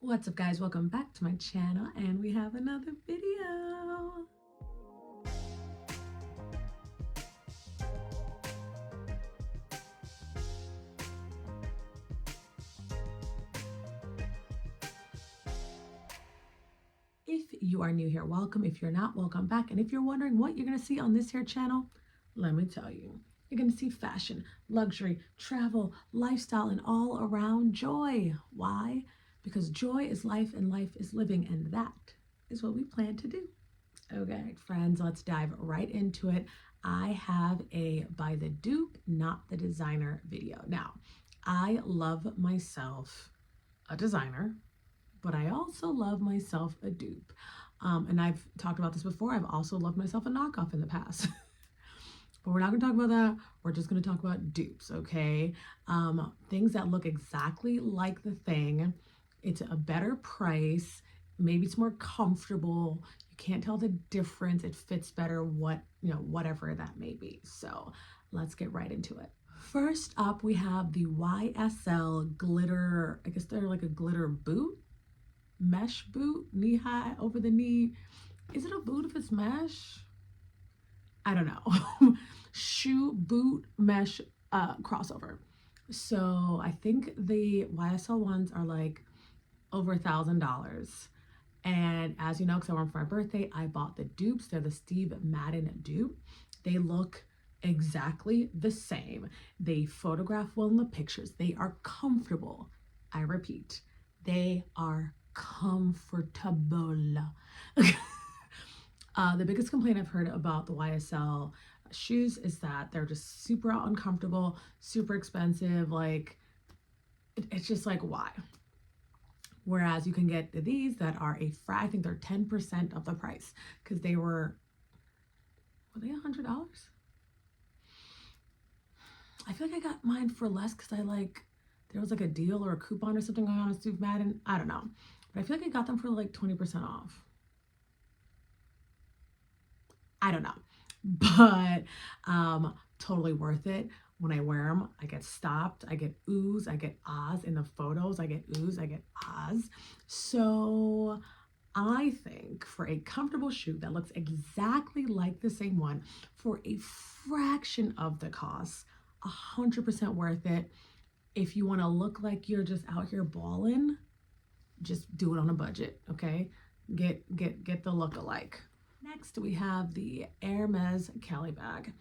What's up, guys? Welcome back to my channel, and we have another video. If you are new here, welcome. If you're not, welcome back. And if you're wondering what you're going to see on this here channel, let me tell you. You're going to see fashion, luxury, travel, lifestyle, and all around joy. Why? Because joy is life and life is living, and that is what we plan to do. Okay, friends, let's dive right into it. I have a by the dupe, not the designer video. Now, I love myself a designer, but I also love myself a dupe. And I've talked about this before. I've also loved myself a knockoff in the past. But we're not going to talk about that. We're just going to talk about dupes, okay? Things that look exactly like the thing. It's a better price. Maybe it's more comfortable. You can't tell the difference. It fits better, whatever that may be. So let's get right into it. First up, we have the YSL glitter. I guess they're like a glitter boot, mesh boot, knee high, over the knee. Is it a boot if it's mesh? I don't know. Shoe, boot, mesh, crossover. So I think the YSL ones are like over $1,000. And as you know, because I wore them for my birthday, I bought the dupes. They're the Steve Madden dupe. They look exactly the same. They photograph well in the pictures. They are comfortable. I repeat, they are comfortable. The biggest complaint I've heard about the YSL shoes is that they're just super uncomfortable, super expensive. Like, it's just like, why? Whereas you can get these that are I think they're 10% of the price, because were they $100? I feel like I got mine for less because there was like a deal or a coupon or something going on with Steve Madden. I don't know. But I feel like I got them for like 20% off. I don't know, but totally worth it. When I wear them, I get stopped, I get oohs, I get ahs in the photos, I get oohs, I get ahs. So I think for a comfortable shoe that looks exactly like the same one for a fraction of the cost, 100% worth it. If you want to look like you're just out here balling, just do it on a budget, okay? Get the look alike. Next, we have the Hermes Kelly bag.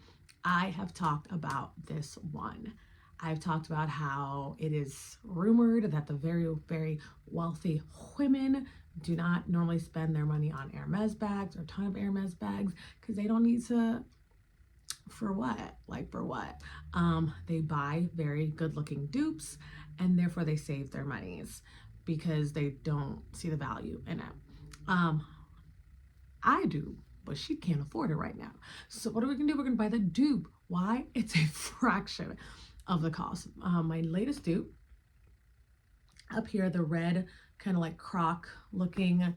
I have talked about this one. I've talked about how it is rumored that the very, very wealthy women do not normally spend their money on Hermes bags or a ton of Hermes bags because they don't need to. For what? Like, for what? They buy very good looking dupes, and therefore they save their monies because they don't see the value in it. I do, but she can't afford it right now. So what are we gonna do? We're gonna buy the dupe. Why? It's a fraction of the cost. My latest dupe, up here, the red kind of like croc looking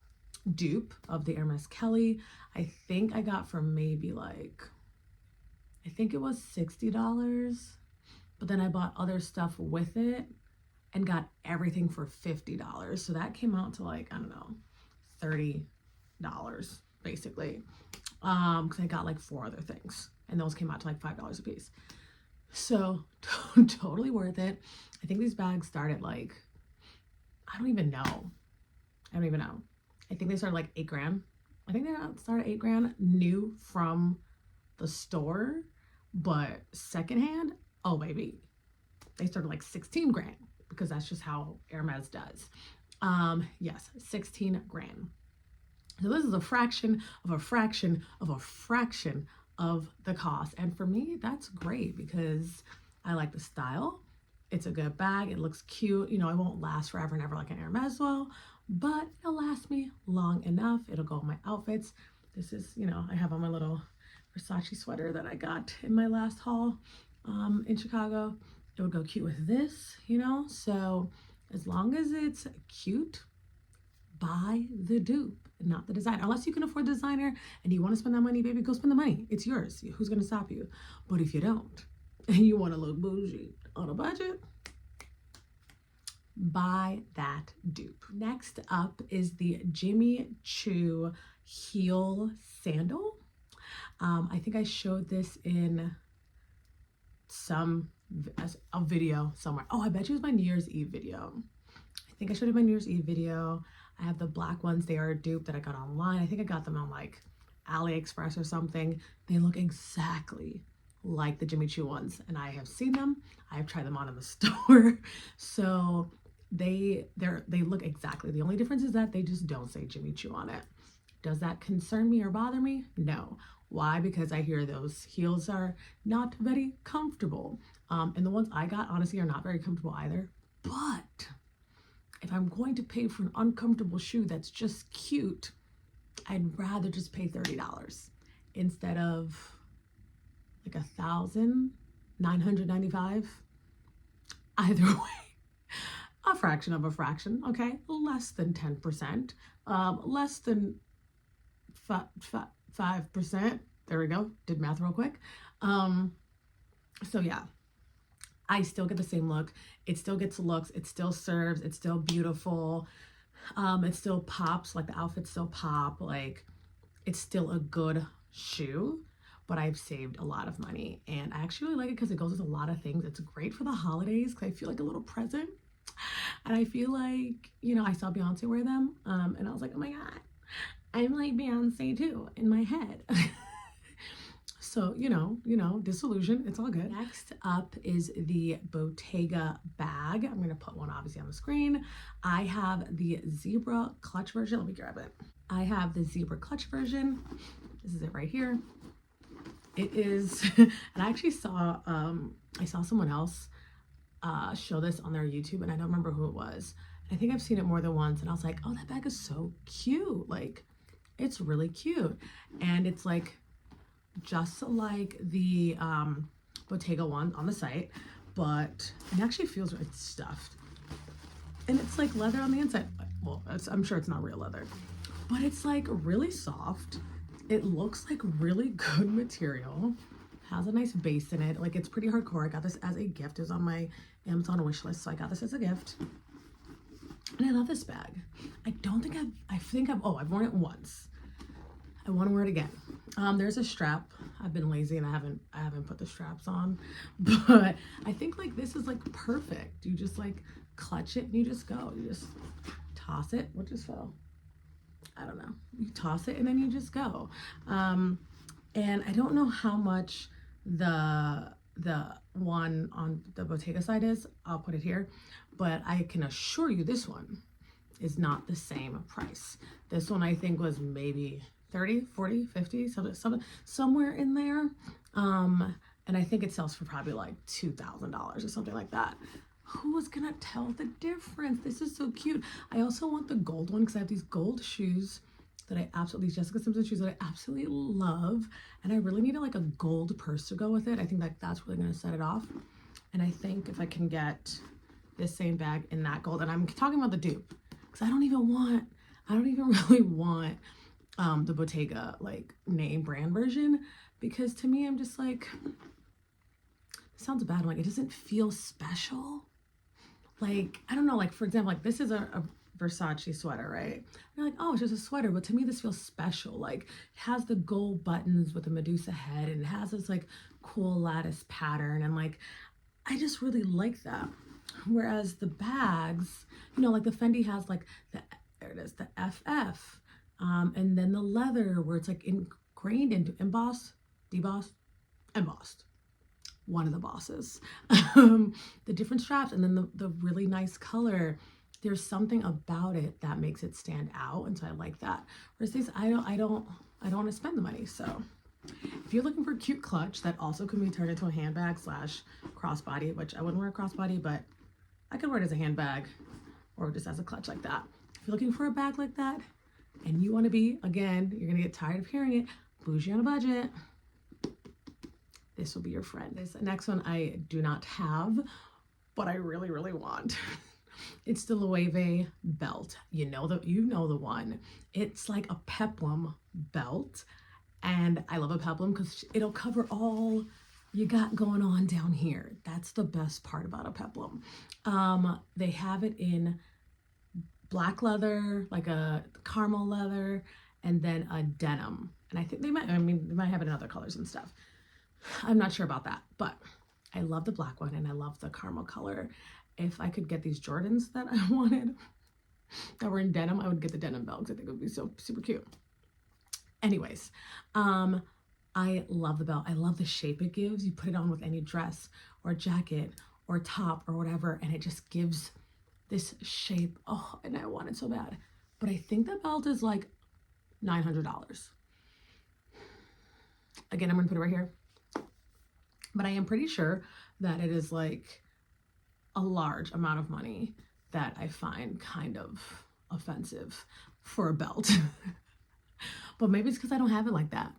dupe of the Hermes Kelly, I think I got for maybe I think it was $60, but then I bought other stuff with it and got everything for $50. So that came out to I don't know, $30 basically, because I got 4 other things, and those came out to $5 a piece. So totally worth it. I think these bags start at I don't even know. I think they started $8 grand. I think they started $8 grand new from the store, but secondhand, oh baby, they started 16 grand, because that's just how Hermes does. Yes, 16 grand. So this is a fraction of a fraction of a fraction of the cost. And for me, that's great because I like the style. It's a good bag. It looks cute. You know, it won't last forever and ever like an Hermes will, but it'll last me long enough. It'll go with my outfits. This is, I have on my little Versace sweater that I got in my last haul in Chicago. It would go cute with this, So as long as it's cute, buy the dupe, not the designer. Unless you can afford the designer and you want to spend that money, baby, go spend the money. It's yours. Who's going to stop you? But if you don't and you want to look bougie on a budget, buy that dupe. Next up is the Jimmy Choo heel sandal. I think I showed this in a video somewhere. Oh, I bet you it was my New Year's Eve video. I think I showed it in my New Year's Eve video. I have the black ones. They are a dupe that I got online. I think I got them on like AliExpress or something. They look exactly like the Jimmy Choo ones, and I have seen them. I've tried them on in the store. So they look exactly. The only difference is that they just don't say Jimmy Choo on it. Does that concern me or bother me? No. Why? Because I hear those heels are not very comfortable. And the ones I got, honestly, are not very comfortable either. But if I'm going to pay for an uncomfortable shoe that's just cute, I'd rather just pay $30 instead of like $1,995. Either way, a fraction of a fraction, okay? Less than 10%, less than 5%. There we go. Did math real quick. So yeah, I still get the same look. It still gets looks. It still serves. It's still beautiful. It still pops. Like the outfits still pop. Like it's still a good shoe, but I've saved a lot of money, and I actually really like it because it goes with a lot of things. It's great for the holidays because I feel like a little present, and I feel like, you know, I saw Beyonce wear them, and I was like, oh my God, I'm like Beyonce too in my head. So, you know, disillusion, it's all good. Next up is the Bottega bag. I'm going to put one obviously on the screen. I have the zebra clutch version. Let me grab it. I have the zebra clutch version. This is it right here. It is, and I actually saw, I saw someone else show this on their YouTube, and I don't remember who it was. I think I've seen it more than once, and I was like, oh, that bag is so cute. Like, it's really cute. And it's like, just like the Bottega one on the site, but it actually feels, it's stuffed, and it's like leather on the inside. Well, I'm sure it's not real leather, but it's like really soft. It looks like really good material, has a nice base in it. Like, it's pretty hardcore. I got this as a gift. It was on my Amazon wish list, so I got this as a gift, and I love this bag. I think I've worn it once. I want to wear it again. There's a strap. I've been lazy and I haven't put the straps on, but I think like this is like perfect. You just like clutch it and you just go. You just toss it. What just fell? I don't know. You toss it and then you just go. And I don't know how much the one on the Bottega side is. I'll put it here, but I can assure you this one is not the same price. This one I think was maybe 30, 40, 50, somewhere in there. And I think it sells for probably like $2,000 or something like that. Who was gonna tell the difference? This is so cute. I also want the gold one because I have these gold shoes that I absolutely, Jessica Simpson shoes that I absolutely love. And I really needed like a gold purse to go with it. I think that that's really gonna set it off. And I think if I can get this same bag in that gold, and I'm talking about the dupe, because I don't even really want the Bottega like name brand version, because to me I'm just like, it sounds bad, like it doesn't feel special. Like, I don't know, like for example, like this is a Versace sweater, right? You're like, oh, it's just a sweater, but to me this feels special. Like, it has the gold buttons with the Medusa head, and it has this like cool lattice pattern, and like I just really like that. Whereas the bags, you know, like the Fendi has like there it is, the FF. And then the leather where it's like ingrained into embossed, debossed, embossed. One of the bosses. The different straps, and then the really nice color. There's something about it that makes it stand out, and so I like that. Whereas these, I don't want to spend the money. So if you're looking for a cute clutch that also can be turned into a handbag / crossbody, which I wouldn't wear a crossbody, but I could wear it as a handbag or just as a clutch like that. If you're looking for a bag like that, and you want to be, again, you're gonna get tired of hearing it, bougie on a budget, this will be your friend. This next one I do not have, but I really, really want. It's the Loewe belt. You know the one. It's like a peplum belt, and I love a peplum because it'll cover all you got going on down here. That's the best part about a peplum. They have it in black leather, like a caramel leather, and then a denim. And I think they might have it in other colors and stuff. I'm not sure about that, but I love the black one and I love the caramel color. If I could get these Jordans that I wanted that were in denim, I would get the denim belt because I think it would be so super cute. Anyways, I love the belt. I love the shape it gives. You put it on with any dress or jacket or top or whatever, and it just gives this shape. Oh, and I want it so bad. But I think the belt is like $900. Again, I'm gonna put it right here. But I am pretty sure that it is like a large amount of money that I find kind of offensive for a belt. But maybe it's because I don't have it like that.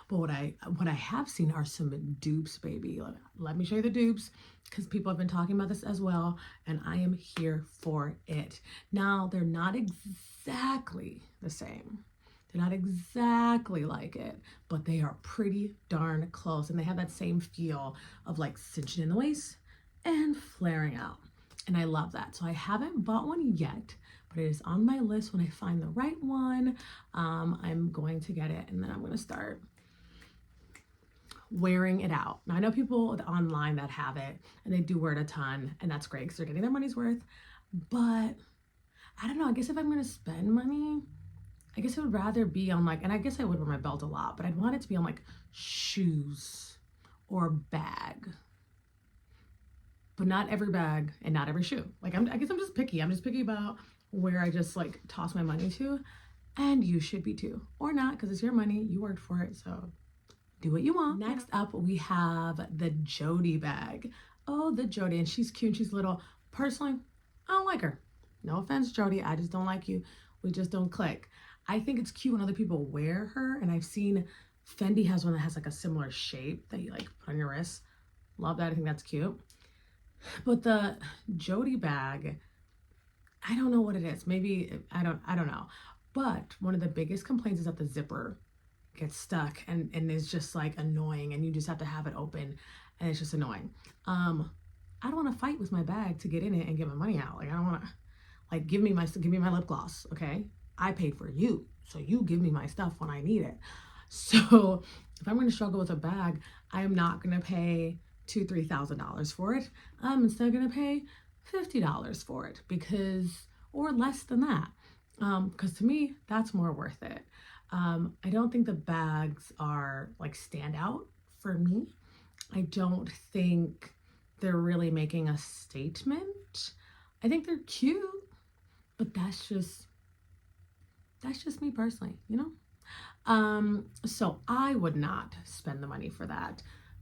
But what I have seen are some dupes, baby. Let me show you the dupes, because people have been talking about this as well, and I am here for it. Now, they're not exactly the same. They're not exactly like it, but they are pretty darn close. And they have that same feel of like cinching in the waist and flaring out. And I love that. So I haven't bought one yet, but it is on my list. When I find the right one, I'm going to get it, and then I'm going to start wearing it out. Now, I know people online that have it and they do wear it a ton, and that's great because they're getting their money's worth. But I don't know, I guess if I'm going to spend money, I guess I would rather be on like, and I guess I would wear my belt a lot, but I'd want it to be on like shoes or bag. But not every bag and not every shoe. Like, I guess I'm just picky. I'm just picky about where I just like toss my money to, and you should be too. Or not, because it's your money, you worked for it, so do what you want. Next up, we have the Jody bag. Oh, the Jody, and she's cute, she's little. Personally, I don't like her. No offense, Jody, I just don't like you. We just don't click. I think it's cute when other people wear her, and I've seen Fendi has one that has like a similar shape that you like put on your wrist. Love that, I think that's cute. But the Jody bag, I don't know what it is. Maybe, I don't know. But one of the biggest complaints is that the zipper gets stuck and is just like annoying, and you just have to have it open, and it's just annoying. I don't want to fight with my bag to get in it and get my money out. Like, I don't want to, like, give me my lip gloss, okay? I paid for you, so you give me my stuff when I need it. So if I'm going to struggle with a bag, I am not going to pay $2,000-$3,000 for it. I'm instead going to pay $50 for it, because, or less than that, because to me that's more worth it. I don't think the bags are like stand out for me. I don't think they're really making a statement. I think they're cute, but that's just me personally, you know? So I would not spend the money for that,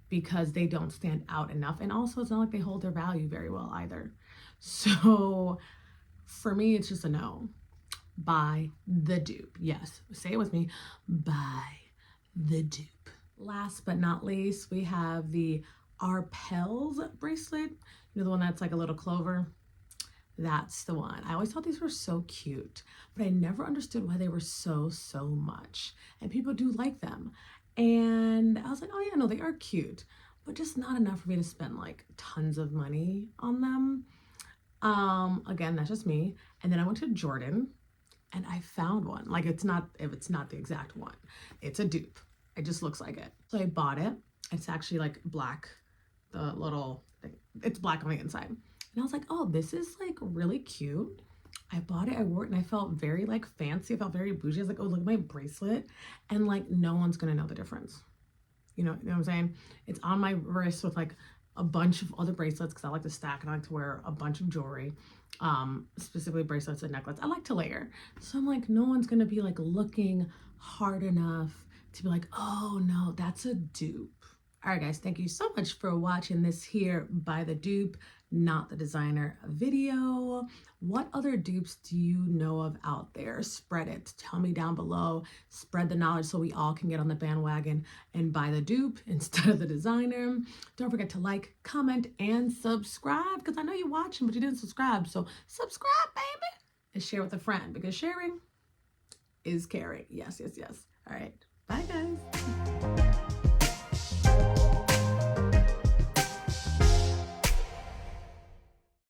because they don't stand out enough. And also, it's not like they hold their value very well either. So for me, it's just a no. Buy the dupe. Yes, say it with me. Buy the dupe. Last but not least, we have the Arpels bracelet. You know, the one that's like a little clover? That's the one. I always thought these were so cute, but I never understood why they were so much. And people do like them. And I was like, oh yeah, no, they are cute, but just not enough for me to spend like tons of money on them. Again, that's just me. And then I went to Jordan and I found one. Like, it's not the exact one. It's a dupe. It just looks like it. So I bought it. It's actually like black, the little thing. It's black on the inside. And I was like, oh, this is like really cute. I bought it, I wore it, and I felt very like fancy. I felt very bougie. I was like, oh, look at my bracelet. And like, no one's gonna know the difference. You know what I'm saying? It's on my wrist with like a bunch of other bracelets, because I like to stack and I like to wear a bunch of jewelry, specifically bracelets and necklaces. I like to layer. So I'm like, no one's gonna be like looking hard enough to be like, oh no, that's a dupe. All right, guys, thank you so much for watching this here By the Dupe, Not the Designer video. What other dupes do you know of out there? Spread it. Tell me down below. Spread the knowledge so we all can get on the bandwagon and buy the dupe instead of the designer. Don't forget to like, comment, and subscribe, because I know you're watching, but you didn't subscribe. So subscribe, baby, and share with a friend, because sharing is caring. Yes, yes, yes. All right. Bye, guys.